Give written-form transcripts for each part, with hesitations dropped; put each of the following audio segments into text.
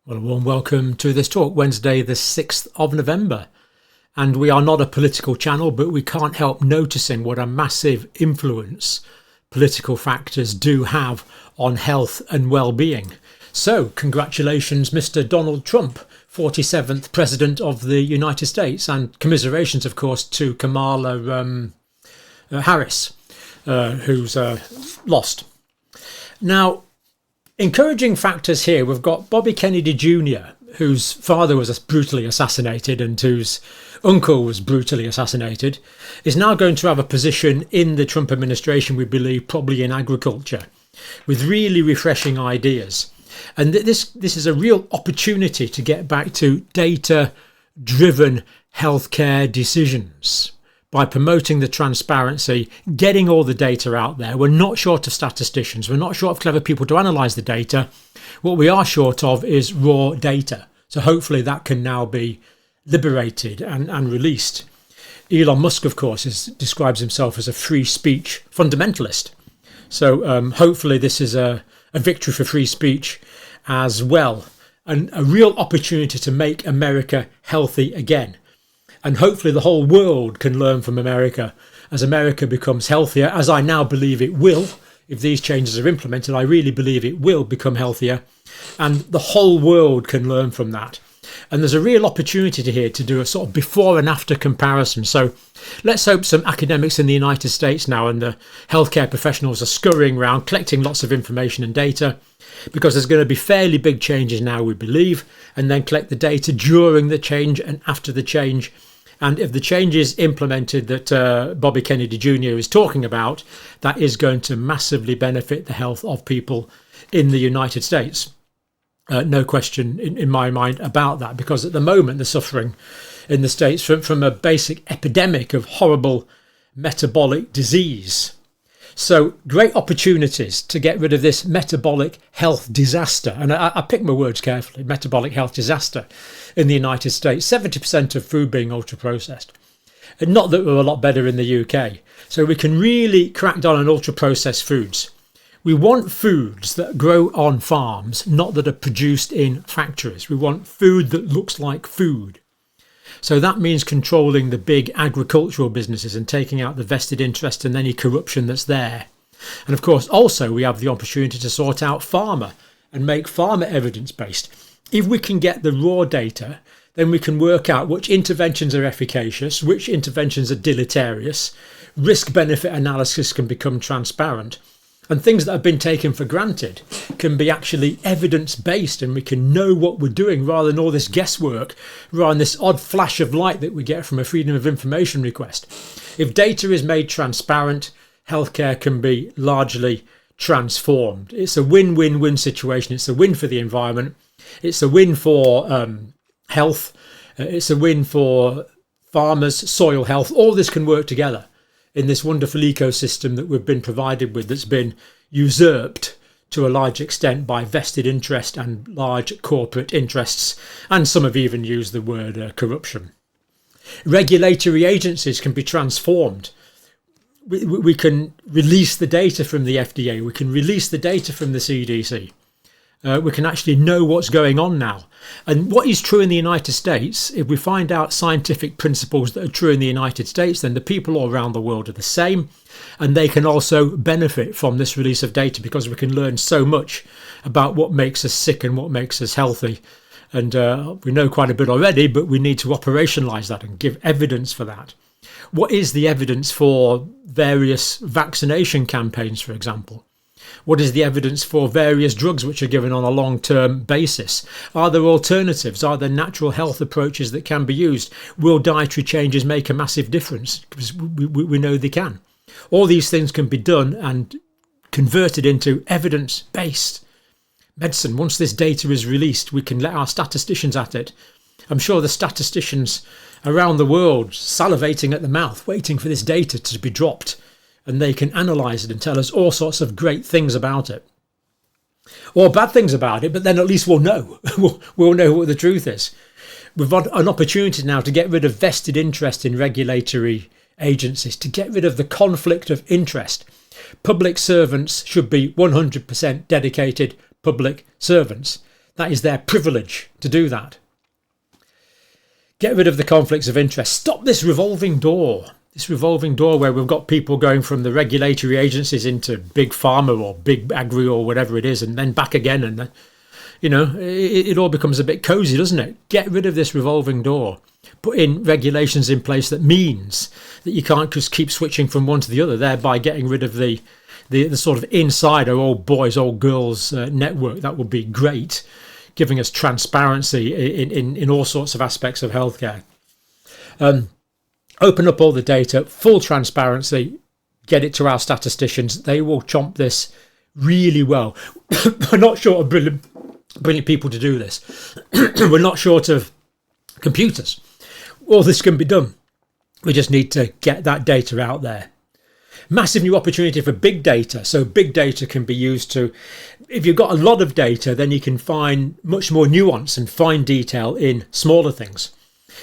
Well, a warm welcome to this talk, Wednesday the 6th of November. And we are not a political channel, but we can't help noticing what a massive influence political factors do have on health and well-being. So, congratulations, Mr. Donald Trump, 47th President of the United States, and commiserations, of course, to Kamala Harris, who's lost. Now, encouraging factors here, we've got Bobby Kennedy Jr., whose father was brutally assassinated and whose uncle was brutally assassinated, is now going to have a position in the Trump administration, we believe, probably in agriculture, with really refreshing ideas. And this is a real opportunity to get back to data-driven healthcare decisions by promoting the transparency, getting all the data out there. We're not short of statisticians. We're not short of clever people to analyse the data. What we are short of is raw data. So hopefully that can now be liberated and released. Elon Musk, of course, describes himself as a free speech fundamentalist. So hopefully this is a victory for free speech as well, and a real opportunity to make America healthy again. And hopefully the whole world can learn from America as America becomes healthier, as I now believe it will. If these changes are implemented, I really believe it will become healthier. And the whole world can learn from that. And there's a real opportunity here to do a sort of before and after comparison. So let's hope some academics in the United States now and the healthcare professionals are scurrying around, collecting lots of information and data, because there's going to be fairly big changes now, we believe, and then collect the data during the change and after the change. And if the change is implemented that Bobby Kennedy Jr. is talking about, that is going to massively benefit the health of people in the United States. No question in my mind about that, because at the moment they're suffering in the States from a basic epidemic of horrible metabolic disease. So great opportunities to get rid of this metabolic health disaster. And I pick my words carefully, metabolic health disaster in the United States, 70% of food being ultra-processed. And not that we're a lot better in the UK. So we can really crack down on ultra-processed foods. We want foods that grow on farms, not that are produced in factories. We want food that looks like food. So that means controlling the big agricultural businesses and taking out the vested interest and any corruption that's there. And of course, also we have the opportunity to sort out pharma and make pharma evidence-based. If we can get the raw data, then we can work out which interventions are efficacious, which interventions are deleterious. Risk-benefit analysis can become transparent. And things that have been taken for granted can be actually evidence-based, and we can know what we're doing rather than all this guesswork, rather than this odd flash of light that we get from a Freedom of Information request. If data is made transparent, healthcare can be largely transformed. It's a win-win-win situation. It's a win for the environment. It's a win for health. It's a win for farmers, soil health. All this can work together in this wonderful ecosystem that we've been provided with, that's been usurped to a large extent by vested interest and large corporate interests, and some have even used the word corruption. Regulatory agencies can be transformed. We can release the data from the FDA, we can release the data from the CDC. We can actually know what's going on now. And what is true in the United States, if we find out scientific principles that are true in the United States, then the people all around the world are the same. And they can also benefit from this release of data, because we can learn so much about what makes us sick and what makes us healthy. And we know quite a bit already, but we need to operationalise that and give evidence for that. What is the evidence for various vaccination campaigns, for example? What is the evidence for various drugs which are given on a long-term basis? Are there alternatives? Are there natural health approaches that can be used? Will dietary changes make a massive difference? Because we know they can. All these things can be done and converted into evidence-based medicine. Once this data is released, we can let our statisticians at it. I'm sure the statisticians around the world salivating at the mouth, waiting for this data to be dropped, and they can analyse it and tell us all sorts of great things about it. Or bad things about it, but then at least we'll know. We'll know what the truth is. We've got an opportunity now to get rid of vested interest in regulatory agencies, to get rid of the conflict of interest. Public servants should be 100% dedicated public servants. That is their privilege to do that. Get rid of the conflicts of interest. Stop this revolving door. This revolving door where we've got people going from the regulatory agencies into big pharma or big agri or whatever it is, and then back again. And then, it all becomes a bit cozy, doesn't it? Get rid of this revolving door. Put in regulations in place that means that you can't just keep switching from one to the other, thereby getting rid of the sort of insider old boys, old girls network. That would be great, giving us transparency in all sorts of aspects of healthcare. Open up all the data, full transparency, get it to our statisticians. They will chomp this really well. We're not short of brilliant people to do this. We're not short of computers. All this can be done. We just need to get that data out there. Massive new opportunity for big data. So big data can be used to, if you've got a lot of data, then you can find much more nuance and fine detail in smaller things.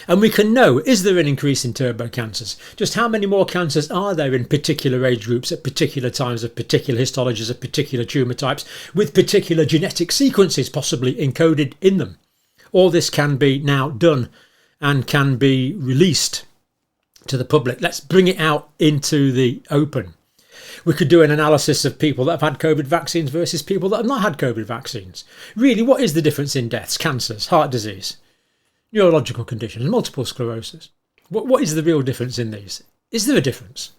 And we can know, is there an increase in turbo cancers? Just how many more cancers are there in particular age groups at particular times of particular histologies of particular tumour types with particular genetic sequences possibly encoded in them? All this can be now done and can be released to the public. Let's bring it out into the open. We could do an analysis of people that have had COVID vaccines versus people that have not had COVID vaccines. Really, what is the difference in deaths, cancers, heart disease, neurological conditions, multiple sclerosis? What is the real difference in these? Is there a difference?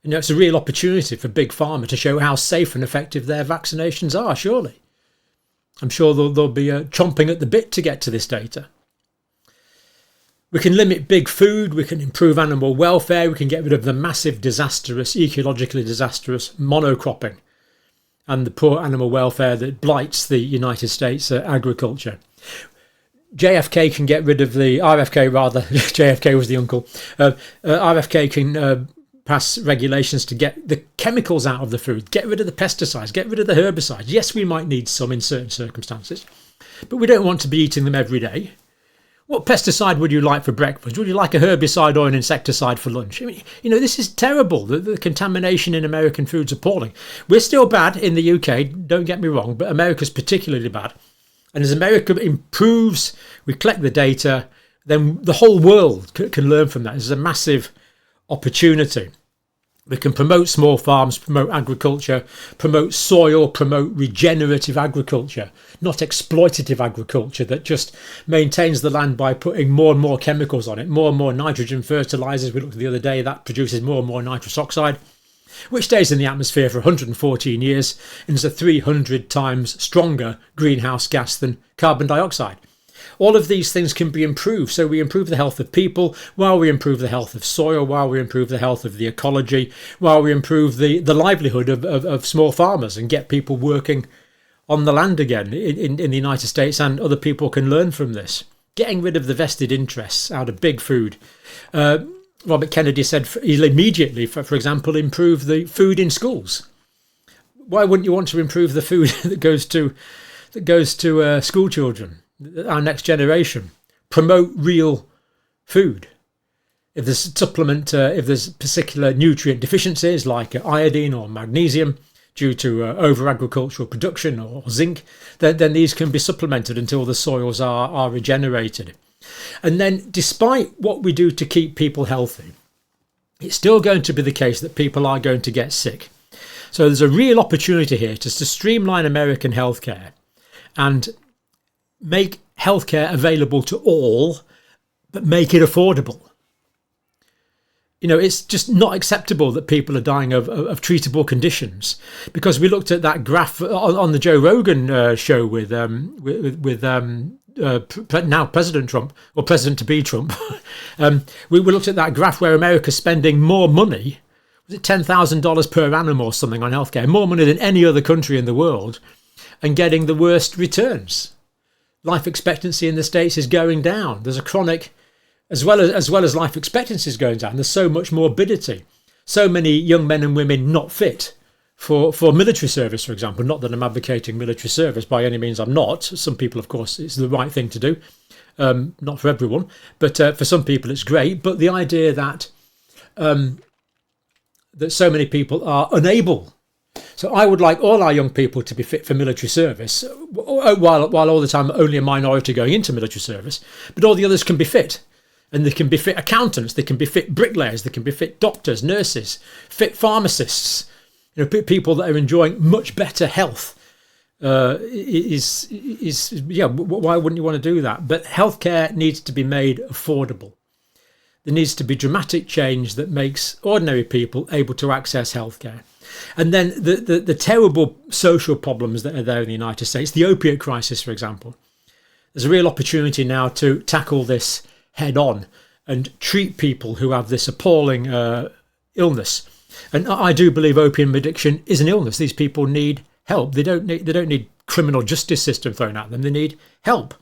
It's a real opportunity for Big Pharma to show how safe and effective their vaccinations are, surely. I'm sure they'll be chomping at the bit to get to this data. We can limit big food, we can improve animal welfare, we can get rid of the massive ecologically disastrous monocropping and the poor animal welfare that blights the United States agriculture. JFK can get rid of JFK was the uncle. RFK can pass regulations to get the chemicals out of the food, get rid of the pesticides, get rid of the herbicides. Yes, we might need some in certain circumstances, but we don't want to be eating them every day. What pesticide would you like for breakfast? Would you like a herbicide or an insecticide for lunch? I mean, this is terrible. The contamination in American food's appalling. We're still bad in the UK, don't get me wrong, but America's particularly bad. And as America improves, we collect the data, then the whole world can learn from that. This is a massive opportunity. We can promote small farms, promote agriculture, promote soil, promote regenerative agriculture, not exploitative agriculture that just maintains the land by putting more and more chemicals on it, more and more nitrogen fertilizers. We looked at the other day, that produces more and more nitrous oxide, which stays in the atmosphere for 114 years and is a 300 times stronger greenhouse gas than carbon dioxide. All of these things can be improved. So we improve the health of people while we improve the health of soil, while we improve the health of the ecology, while we improve the livelihood of small farmers and get people working on the land again in the United States, and other people can learn from this. Getting rid of the vested interests out of big food. Robert Kennedy said he'll immediately, for example, improve the food in schools. Why wouldn't you want to improve the food that goes to school children? Our next generation. Promote real food. If there's if there's particular nutrient deficiencies like iodine or magnesium due to over agricultural production or zinc, then these can be supplemented until the soils are regenerated. And then, despite what we do to keep people healthy, it's still going to be the case that people are going to get sick. So there's a real opportunity here to streamline American healthcare and make healthcare available to all, but make it affordable. It's just not acceptable that people are dying of treatable conditions, because we looked at that graph on the Joe Rogan show with now President Trump, or President-to-be Trump. We looked at that graph where America's spending more money, was it $10,000 per annum or something on healthcare, more money than any other country in the world, and getting the worst returns. Life expectancy in the States is going down. There's a chronic, as well as life expectancy is going down, there's so much morbidity. So many young men and women not fit for military service, for example. Not that I'm advocating military service, by any means I'm not. Some people, of course, it's the right thing to do. Not for everyone, but for some people it's great. But the idea that so many people are unable So I would like all our young people to be fit for military service, while all the time only a minority going into military service, but all the others can be fit. And they can be fit accountants, they can be fit bricklayers, they can be fit doctors, nurses, fit pharmacists, people that are enjoying much better health. Why wouldn't you want to do that? But healthcare needs to be made affordable. There needs to be dramatic change that makes ordinary people able to access healthcare. And then the terrible social problems that are there in the United States, the opiate crisis, for example. There's a real opportunity now to tackle this head on and treat people who have this appalling illness. And I do believe opium addiction is an illness. These people need help. They don't need criminal justice system thrown at them. They need help.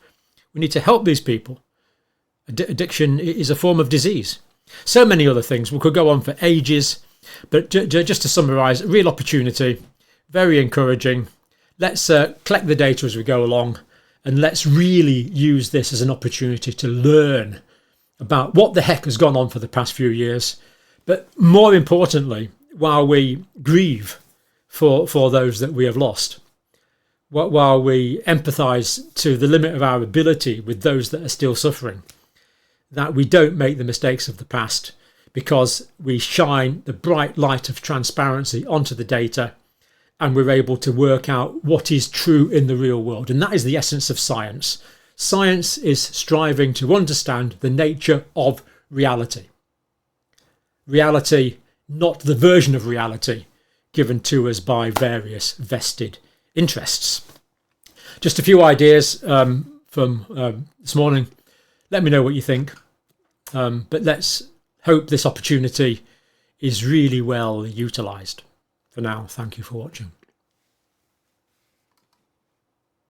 We need to help these people. Addiction is a form of disease. So many other things. We could go on for ages, but just to summarise, real opportunity, very encouraging. Let's collect the data as we go along, and let's really use this as an opportunity to learn about what the heck has gone on for the past few years. But more importantly, while we grieve for those that we have lost, while we empathise to the limit of our ability with those that are still suffering, that we don't make the mistakes of the past, because we shine the bright light of transparency onto the data, and we're able to work out what is true in the real world. And that is the essence of science. Science is striving to understand the nature of reality. Reality, not the version of reality given to us by various vested interests. Just a few ideas from this morning. Let me know what you think. But let's hope this opportunity is really well utilised. For now, thank you for watching.